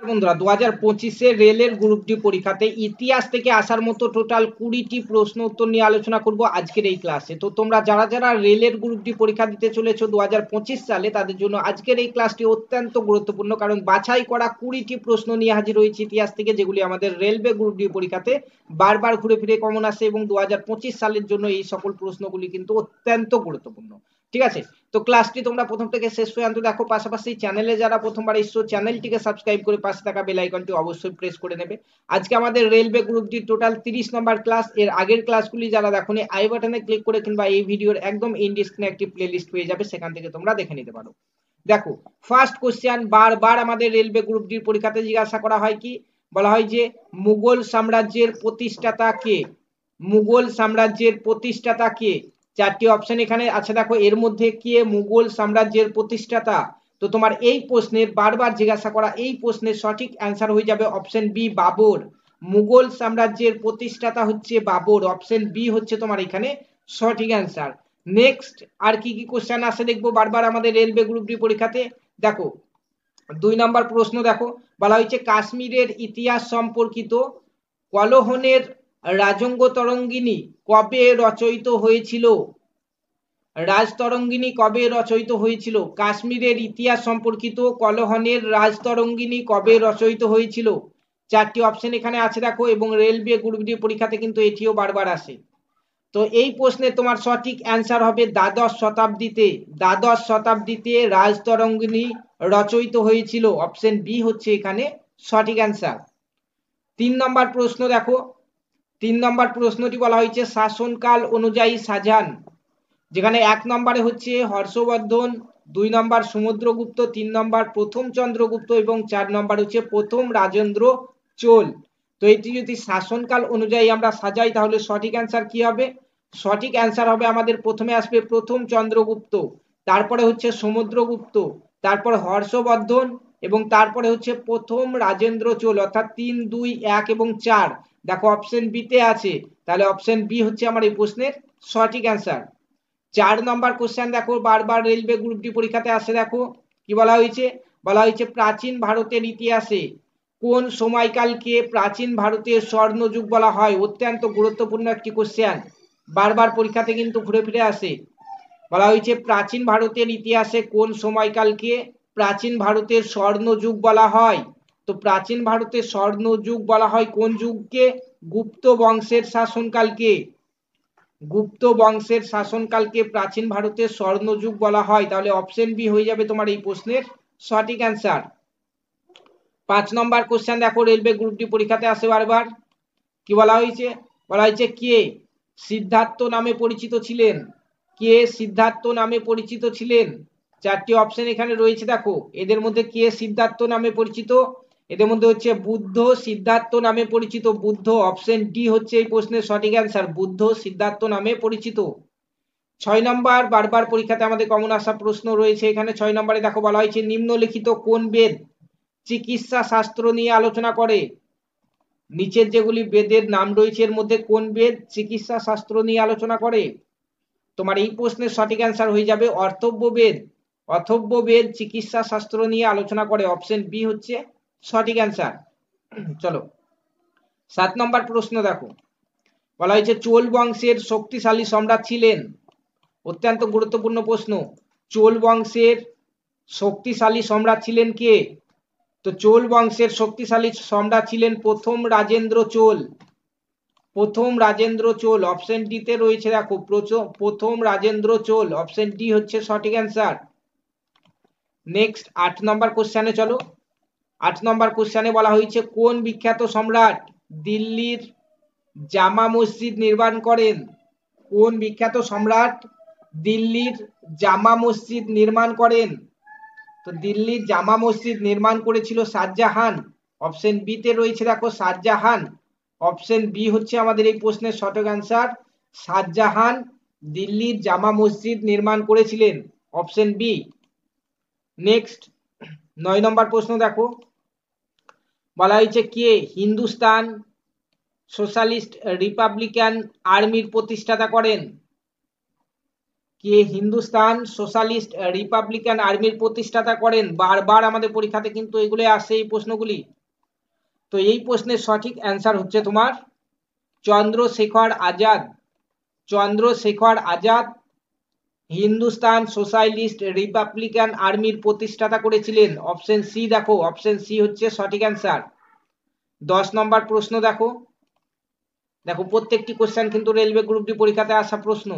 বন্ধুরা 2025 রেলের group D পরীক্ষাতে ইতিহাস থেকে আসার মতো টোটাল 20টি প্রশ্ন উত্তর নিয়ে আলোচনা করব আজকের এই ক্লাসে। তো তোমরা যারা যারা রেলের গ্রুপ ডি পরীক্ষা দিতে চলেছো 2025 সালে, তাদের জন্য আজকের এই ক্লাসটি অত্যন্ত গুরুত্বপূর্ণ, কারণ বাছাই করা 20টি প্রশ্ন নিয়ে হাজির হয়েছে ইতিহাস থেকে, যেগুলি আমাদের রেলওয়ে গ্রুপ ডি পরীক্ষাতে বারবার ঘুরে ফিরে কমন আসে, এবং 2025 সালের জন্য এই সকল প্রশ্নগুলি কিন্তু অত্যন্ত গুরুত্বপূর্ণ। ঠিক আছে, তো ক্লাসটি তোমরা প্রথম থেকে শেষ পর্যন্ত দেখো। পাশাপাশি চ্যানেলে যারা প্রথমবার এসছো চ্যানেলটিকে সাবস্ক্রাইব করে পাশে থাকা বেল আইকনটি অবশ্যই প্রেস করে নেবে। আজকে আমাদের রেলওয়ে গ্রুপটি টোটাল 30 নম্বর ক্লাস। এর আগের ক্লাসগুলি যারা দেখোনি আই বাটনে ক্লিক করে কিংবা এই ভিডিওর একদম এন্ড স্ক্রিনে একটি প্লেলিস্ট পেয়ে যাবে, সেখান থেকে তোমরা দেখে নিতে পারো। দেখো, ফার্স্ট কোশ্চেন বারবার আমাদের রেলওয়ে গ্রুপটির পরীক্ষাতে জিজ্ঞাসা করা হয়, কি বলা হয় যে মুঘল সাম্রাজ্যের প্রতিষ্ঠাতা কে? মুঘল সাম্রাজ্যের প্রতিষ্ঠাতা কে? চারটি অপশন এখানে আছে, দেখো এর মধ্যে কে মুঘল সাম্রাজ্যের প্রতিষ্ঠাতা? তো তোমার এই প্রশ্নের বারবার জিজ্ঞাসা করা এই প্রশ্নের সঠিক অ্যান্সার হয়ে যাবে অপশন বি, বাবর। মুঘল সাম্রাজ্যের প্রতিষ্ঠাতা হচ্ছে বাবর, অপশন বি হচ্ছে তোমার এখানে সঠিক অ্যান্সার। নেক্সট আর কি কি কোশ্চেন আসে দেখবো বারবার আমাদের রেলওয়ে গ্রুপ ডি পরীক্ষাতে। দেখো 2 নম্বর প্রশ্ন, দেখো বলা হয়েছে কাশ্মীরের ইতিহাস সম্পর্কিত কলহনের রাজঙ্গ তরঙ্গিনী কবে রচয়িত হয়েছিল? রাজতরঙ্গিনী কবে রচয়িত হয়েছিল? কাশ্মীরের ইতিহাস সম্পর্কিত কলহনের রাজতরঙ্গিনী কবে রচয়িত হয়েছিল? চারটি অপশন এখানে আছে দেখো, এবং রেলওয়ে গ্রুপ ডি পরীক্ষাতে কিন্তু এটিও বারবার আসে। তো এই প্রশ্নে তোমার সঠিক অ্যান্সার হবে দ্বাদশ শতাব্দীতে। দ্বাদশ শতাব্দীতে রাজতরঙ্গিনী রচয়িত হয়েছিল, অপশন বি হচ্ছে এখানে সঠিক অ্যান্সার। 3 নম্বর প্রশ্ন, দেখো 3 নম্বর প্রশ্নটি বলা হয়েছে শাসনকাল অনুযায়ী সাজান, যেখানে 1 নম্বরে হচ্ছে হর্ষবর্ধন, 2 নম্বর সমুদ্রগুপ্ত, 3 নম্বর প্রথম চন্দ্রগুপ্ত এবং 4 নম্বর হচ্ছে প্রথম রাজেন্দ্র চোল। তো এটি যদি শাসনকাল অনুযায়ী আমরা সাজাই তাহলে সঠিক অ্যান্সার কি হবে? সঠিক অ্যান্সার হবে আমাদের প্রথমে আসবে প্রথম চন্দ্রগুপ্ত, তারপরে হচ্ছে সমুদ্রগুপ্ত, তারপর হর্ষবর্ধন এবং তারপরে হচ্ছে প্রথম রাজেন্দ্র চোল, অর্থাৎ 3, 2, 1 এবং 4। দেখো অপশন বি তে আছে, তাহলে অপশন বি হচ্ছে আমার এই প্রশ্নের সঠিক অ্যান্সার। 4 নম্বর কোশ্চেন, দেখো বারবার রেলওয়ে গ্রুপ ডি পরীক্ষাতে আসে, দেখো কি বলা হয়েছে? বলা হয়েছে প্রাচীন ভারতের ইতিহাসে কোন সময়কালকে প্রাচীন ভারতের স্বর্ণযুগ বলা হয়? অত্যন্ত গুরুত্বপূর্ণ একটি কোশ্চেন, বারবার পরীক্ষাতে কিন্তু ঘুরে ফিরে আসে। বলা হয়েছে প্রাচীন ভারতের ইতিহাসে কোন সময়কালকে প্রাচীন ভারতের স্বর্ণযুগ বলা হয়? তো প্রাচীন ভারতের স্বর্ণযুগ বলা হয় কোন যুগকে? গুপ্ত বংশের শাসনকালকে। গুপ্ত বংশের শাসনকালকে প্রাচীন ভারতের স্বর্ণযুগ বলা হয়, তাহলে অপশন বি হয়ে যাবে তোমার এই প্রশ্নের সঠিক অ্যান্সার। 5 নম্বর কোশ্চেন, দেখো রেলওয়ে গ্রুপ ডি পরীক্ষাতে আসে বারবার, কি বলা হয়েছে? বলা হয়েছে কে সিদ্ধার্থ নামে পরিচিত ছিলেন? কে সিদ্ধার্থ নামে পরিচিত ছিলেন? চারটি অপশন এখানে রয়েছে, দেখো এদের মধ্যে কে সিদ্ধার্থ নামে পরিচিত? এদের মধ্যে হচ্ছে বুদ্ধ সিদ্ধার্থ নামে পরিচিত, বুদ্ধ, অপশন ডি হচ্ছে এই প্রশ্নের সঠিক অ্যান্সার, বুদ্ধ সিদ্ধার্থ নামে পরিচিত। 6 নম্বর বারবার পরীক্ষাতে আমাদের কমন আসা প্রশ্ন রয়েছে এখানে। 6 নম্বরে দেখো বলা হয়েছে নিম্নলিখিত কোন বেদ চিকিৎসা শাস্ত্র নিয়ে আলোচনা করে? নিচের যেগুলি বেদের নাম রয়েছে এর মধ্যে কোন বেদ চিকিৎসা শাস্ত্র নিয়ে আলোচনা করে? তোমার এই প্রশ্নের সঠিক অ্যান্সার হয়ে যাবে অথর্ব বেদ। অথর্ব বেদ চিকিৎসা শাস্ত্র নিয়ে আলোচনা করে, অপশন বি হচ্ছে সঠিক অ্যান্সার। চলো 7 নম্বর প্রশ্ন, দেখো বলা হয়েছে চোল বংশের শক্তিশালী সম্রাট ছিলেন। অত্যন্ত গুরুত্বপূর্ণ প্রশ্ন, চোল বংশের শক্তিশালী সম্রাট ছিলেন কে? তো চোল বংশের শক্তিশালী সম্রাট ছিলেন প্রথম রাজেন্দ্র চোল। প্রথম রাজেন্দ্র চোল, অপশন ডি তে রয়েছে, দেখো প্রথম রাজেন্দ্র চোল, অপশন ডি হচ্ছে সঠিক অ্যান্সার। নেক্সট 8 নম্বর কোশ্চেনে চলো। 8 নম্বর কোশ্চেনে বলা হয়েছে কোন বিখ্যাত সম্রাট দিল্লির জামা মসজিদ নির্মাণ করেন? কোন বিখ্যাত সম্রাট দিল্লির জামা মসজিদ নির্মাণ করেন? তো দিল্লির জামা মসজিদ নির্মাণ করেছিল শাহজাহান, অপশন বি তে রয়েছে, দেখো শাহজাহান, অপশন বি হচ্ছে আমাদের এই প্রশ্নের সঠিক অ্যান্সার। শাহজাহান দিল্লির জামা মসজিদ নির্মাণ করেছিলেন, অপশন বি। নেক্সট 9 নম্বর প্রশ্ন, দেখো বলা হয়েছে কে হিন্দুস্তান সোশ্যালিস্ট রিপাবলিকান আর্মির প্রতিষ্ঠাতা করেন? কে হিন্দুস্তান সোশ্যালিস্ট রিপাবলিকান আর্মির প্রতিষ্ঠাতা করেন? বারবার আমাদের পরীক্ষাতে কিন্তু এগুলো আসে এই প্রশ্নগুলি। তো এই প্রশ্নের সঠিক অ্যান্সার হচ্ছে তোমার চন্দ্রশেখর আজাদ। চন্দ্রশেখর আজাদ হিন্দুস্তান সোশ্যালিস্ট রিপাবলিকান আর্মির প্রতিষ্ঠাতা করেছিলেন। অপশন সি দেখো, অপশন সি হচ্ছে সঠিক অ্যান্সার। 10 নম্বর প্রশ্ন দেখো, দেখো প্রত্যেকটি কোশ্চেন কিন্তু রেলওয়ে গ্রুপ ডি পরীক্ষাতে আসা প্রশ্ন।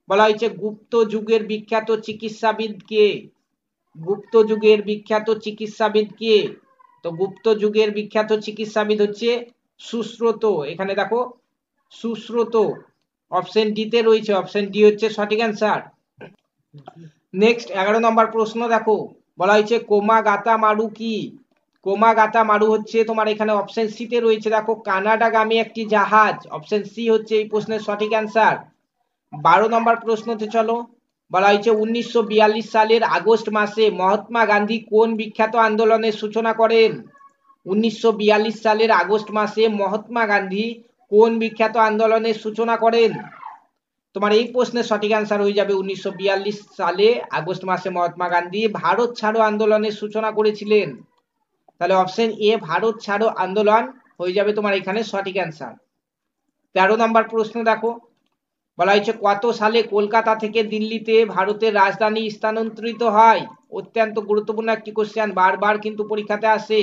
বলা হয়েছে গুপ্ত যুগের বিখ্যাত চিকিৎসাবিদ কে? গুপ্ত যুগের বিখ্যাত চিকিৎসাবিদ কে? তো গুপ্ত যুগের বিখ্যাত চিকিৎসাবিদ হচ্ছে সুশ্রুত। এখানে দেখো সুশ্রুত, অপশন ডি তে রয়েছে, অপশন ডি হচ্ছে সঠিক অ্যান্সার। নেক্সট 11 নম্বর প্রশ্ন দেখো, বলা হয়েছে কোমাগাতা মারু কি? কোমাগাতা মারু হচ্ছে তোমার এখানে অপশন সি তে রয়েছে, দেখো কানাডাগামী একটি জাহাজ। অপশন সি হচ্ছে এই প্রশ্নের সঠিক অ্যান্সার। 12 নম্বর প্রশ্নতে চলো, বলা হয়েছে 1942 সালের আগস্ট মাসে মহাত্মা গান্ধী কোন বিখ্যাত আন্দোলনের সূচনা করেন? 1942 সালের আগস্ট মাসে মহাত্মা গান্ধী কোন বিখ্যাত আন্দোলনের সূচনা করেন? তোমার এই প্রশ্নের সঠিক অ্যান্সার হয়ে যাবে 1942 সালে আগস্ট মাসে মহাত্মা গান্ধী ভারত ছাড়ো আন্দোলনের সূচনা করেছিলেন। তাহলে অপশন এ ভারত ছাড়ো আন্দোলন হয়ে যাবে তোমার এখানে সঠিক অ্যান্সার। 13 নম্বর প্রশ্ন দেখো, বলা হয়েছে কত সালে কলকাতা থেকে দিল্লিতে ভারতের রাজধানী স্থানান্তরিত হয়? অত্যন্ত গুরুত্বপূর্ণ একটি কোশ্চেন, বারবার কিন্তু পরীক্ষাতে আসে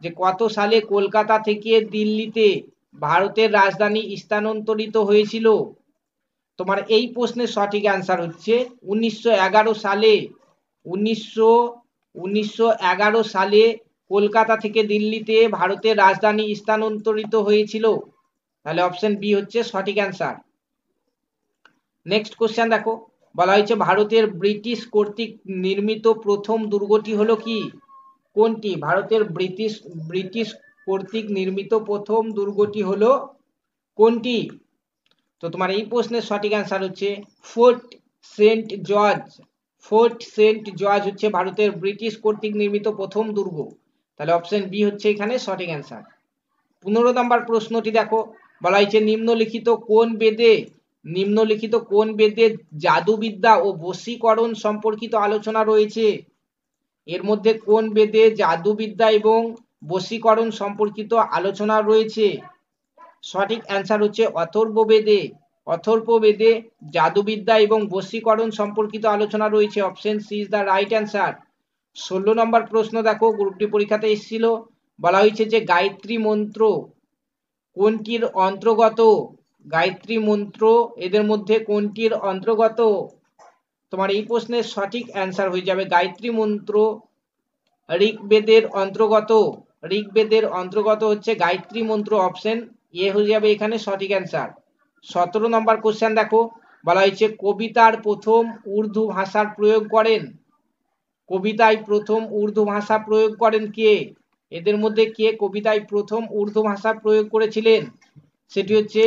যে কত সালে কলকাতা থেকে দিল্লিতে ভারতের রাজধানী স্থানান্তরিত হয়েছিল? তোমার এই প্রশ্নের সঠিক অ্যান্সার হচ্ছে 1911 সালে। 1911 সালে কলকাতা থেকে দিল্লিতে ভারতের রাজধানী স্থানান্তরিত হয়েছিল। তাহলে অপশন বি হচ্ছে সঠিক অ্যান্সার। নেক্সট কোশ্চেন দেখো, বলা হয়েছে ভারতের ব্রিটিশ কর্তৃক নির্মিত প্রথম দুর্গটি হলো কি? কোনটি? ভারতের ব্রিটিশ কর্তৃক নির্মিত প্রথম দুর্গটি হলো কোনটি? তো তোমার এই প্রশ্নের সঠিক অ্যান্সার হচ্ছে Fort Saint George. Fort Saint George হচ্ছে ভারতের ব্রিটিশ কর্তৃক নির্মিত প্রথম দুর্গ। তাহলে অপশন বি হচ্ছে এখানে সঠিক অ্যান্সার। 15 নম্বর প্রশ্নটি দেখো, বলা হয়েছে নিম্নলিখিত কোন বেদে জাদুবিদ্যা ও বশীকরণ সম্পর্কিত আলোচনা রয়েছে? এর মধ্যে কোন বেদে জাদুবিদ্যা এবং বশীকরণ সম্পর্কিত আলোচনা রয়েছে? সঠিক অ্যান্সার হচ্ছে অথর্ববেদে। অথর্ববেদে জাদুবিদ্যা এবং বশীকরণ সম্পর্কিত আলোচনা রয়েছে। Option C is the right answer. 16 নম্বর প্রশ্ন দেখো, গ্রুপ ডি পরীক্ষাতে এসেছিল, বলা হয়েছে যে গায়ত্রী মন্ত্র কোনটির অন্তর্গত? গায়ত্রী মন্ত্র এদের মধ্যে কোনটির অন্তর্গত? তোমার এই প্রশ্নের সঠিক অ্যান্সার হয়ে যাবে গায়ত্রী মন্ত্র ঋগ্বেদের অন্তর্গত। ঋগ্বেদের অন্তর্গত হচ্ছে গায়ত্রী মন্ত্র। অপশন এ হয়ে যাবে এখানে সঠিক অ্যান্সার। 17 নম্বর কোশ্চেন দেখো, বলা হয়েছে কবিতার প্রথম উর্দু ভাষার প্রয়োগ করেন? কবিতায় প্রথম উর্দু ভাষা প্রয়োগ করেন কে? এদের মধ্যে কে কবিতায় প্রথম উর্দু ভাষা প্রয়োগ করেছিলেন? সেটি হচ্ছে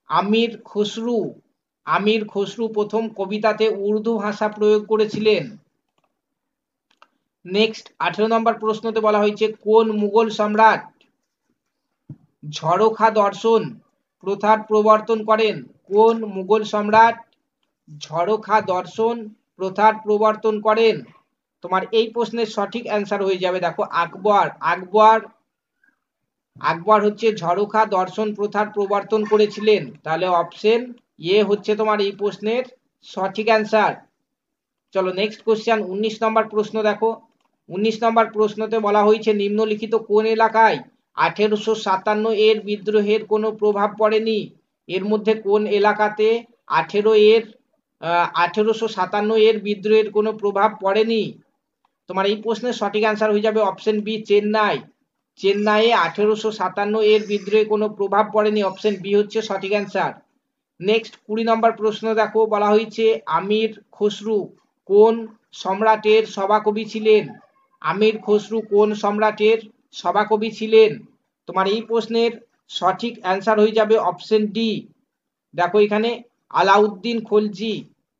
আমির খসরু। আমির খসরু প্রথম কবিতাতে উর্দু ভাষা প্রয়োগ করেছিলেন। নেক্সট 18 নম্বর প্রশ্নতে বলা হয়েছে কোন মুঘল সম্রাট ঝরোখা দর্শন প্রথার প্রবর্তন করেন? কোন মুঘল সম্রাট ঝরোখা দর্শন প্রথার প্রবর্তন করেন? তোমার এই প্রশ্নের সঠিক অ্যান্সার হয়ে যাবে দেখো আকবর। আকবর হচ্ছে ঝরোখা দর্শন প্রথার প্রবর্তন করেছিলেন। তাহলে অপশন এ হচ্ছে তোমার এই প্রশ্নের সঠিক অ্যান্সার। চলো নেক্সট কোশ্চেন 19 নম্বর প্রশ্ন দেখো, 19 নম্বর প্রশ্নতে বলা হয়েছে নিম্নলিখিত কোন এলাকায় 1857 এর বিদ্রোহের কোনো প্রভাব পড়েনি? এর মধ্যে কোন এলাকাতে 1857 এর বিদ্রোহের কোনো প্রভাব পড়েনি? তোমার এই প্রশ্নের সঠিক অ্যান্সার হয়ে যাবে অপশন বি চেন্নাই। চেন্নাইয়ে 1857 এর বিদ্রোহে কোনো প্রভাব পড়েনি। অপশন বি হচ্ছে সঠিক অ্যান্সার। নেক্সট 20 নম্বর প্রশ্ন দেখো, বলা হয়েছে আমির খসরু কোন সম্রাটের সভাকবি ছিলেন? আমির খসরু কোন সম্রাটের সভাকবি ছিলেন? তোমার এই প্রশ্নের সঠিক অ্যান্সার হয়ে যাবে অপশন ডি। দেখো এখানে আলাউদ্দিন খলজি।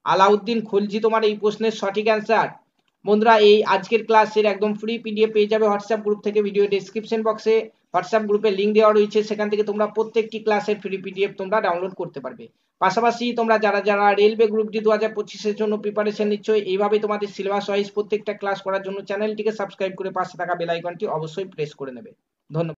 আলাউদ্দিন খলজি তোমার এই প্রশ্নের সঠিক অ্যান্সার। বন্ধুরা এই আজকের ক্লাসের একদম ফ্রি পিডিএফ পেয়ে যাবে হোয়াটসঅ্যাপ গ্রুপ থেকে। ভিডিও ডেসক্রিপশন বক্সে হোয়াটসঅ্যাপ গ্রুপে লিঙ্ক দেওয়া রয়েছে, সেখান থেকে তোমরা প্রত্যেকটি ক্লাসের ফ্রি পিডিএফ তোমরা ডাউনলোড করতে পারবে। পাশাপাশি তোমরা যারা যারা রেলওয়ে গ্রুপ ডি 2025-এর জন্য প্রিপারেশন নিচ্ছ, এইভাবে তোমাদের সিলেবাস ওয়াইজ প্রত্যেকটা ক্লাস করার জন্য চ্যানেলটিকে সাবস্ক্রাইব করে পাশে থাকা বেল আইকনটি অবশ্যই প্রেস করে নেবে। ধন্যবাদ।